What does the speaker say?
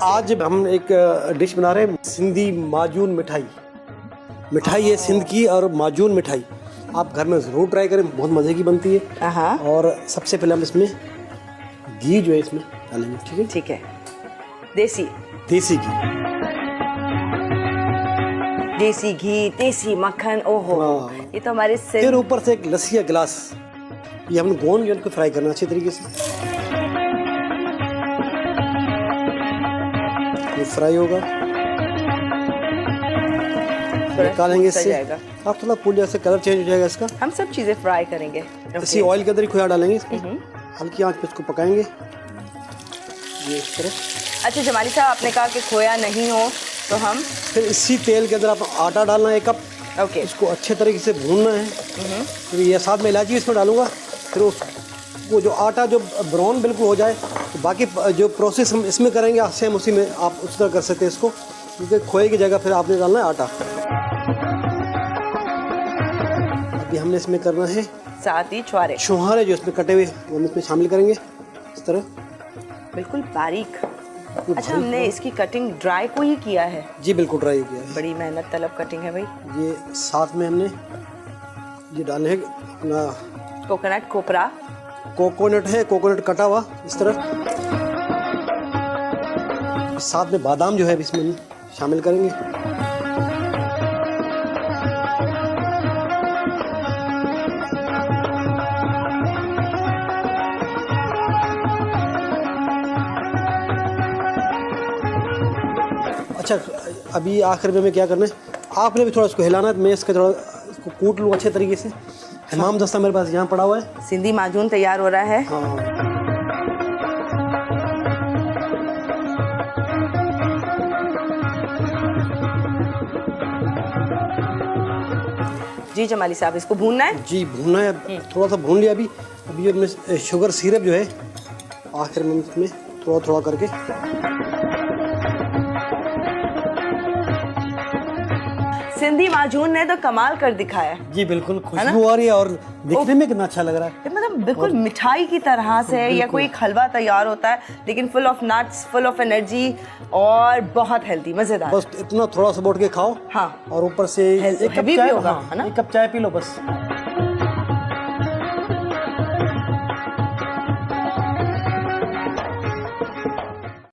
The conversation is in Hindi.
आज हम एक डिश बना रहे हैं, सिंधी माजून मिठाई। मिठाई है सिंध की और माजून मिठाई। आप घर में ज़रूर ट्राई करें, बहुत मज़े की बनती है। और सबसे पहले हम इसमें घी जो है इसमें डालेंगे। ठीक है, ठीक है। देसी घी, देसी घी, देसी मक्खन। ओहो, ये तो हमारे फिर ऊपर से एक लस्सी का गिलास। ये हमने गोंद को फ्राई करना अच्छी तरीके से। ये फ्राई होगा, निकालेंगे इससे। आप थोड़ा फूल जैसे कलर चेंज हो जाएगा इसका। हम सब चीजें फ्राई करेंगे। इसी ऑयल के अंदर ही खोया डालेंगे इसको, हल्की आंच पे इसको पकाएंगे ये इस तरह। अच्छा जमाली साहब, आपने कहा कि खोया नहीं हो तो हम फिर इसी तेल के अंदर आप आटा डालना है 1 कप। ओके, इसको अच्छे तरीके से भूनना है। फिर ये साथ में इलायची इसमें डालूंगा। फिर वो जो आटा जो ब्राउन बिल्कुल हो जाए, तो बाकी जो प्रोसेस हम इसमें करेंगे सेम उसी में आप उस तरह कर सकते हैं इसको, क्योंकि खोए की जगह फिर आपने डालना है आटा। अभी हमने इसमें करना है साथ ही छुहारे जो इसमें कटे हुए वो हम इसमें शामिल करेंगे इस तरह, बिल्कुल बारीक। अच्छा, हमने इसकी कटिंग ड्राई को ही किया है? जी बिल्कुल ड्राई किया है। बड़ी मेहनत तलब कटिंग है भाई। ये साथ में हमने ये डाले है अपना कोकोनट कोपरा। कोकोनट है, कोकोनट कटा हुआ इस तरह। साथ में बादाम जो है इसमें शामिल करेंगे। अच्छा, अभी आखिर में क्या करना है, आपने भी थोड़ा इसको हिलाना है। मैं इसका थोड़ा इसको कूट लूँ अच्छे तरीके से। हमाम दस्ता मेरे पास यहाँ पड़ा हुआ है। सिंधी माजून तैयार हो रहा है। हाँ, जी जमाली साहब, इसको भूनना है? जी भूनना है। थोड़ा सा भून लिया। अभी ये हमने शुगर सिरप जो है आखिर में इसमें थोड़ा थोड़ा करके। सिंधी माजून ने तो कमाल कर दिखाया। जी बिल्कुल, खुशबू आ रही है और दिखने में कितना अच्छा लग रहा है। मतलब बिल्कुल मिठाई की तरह से है, या कोई हलवा तैयार होता है, लेकिन full of nuts, full of energy और बहुत हेल्दी, मजेदार। बस इतना थोड़ा सा बोट के खाओ। हाँ, और ऊपर से एक कप चाय, है ना? 1 कप चाय पी लो बस।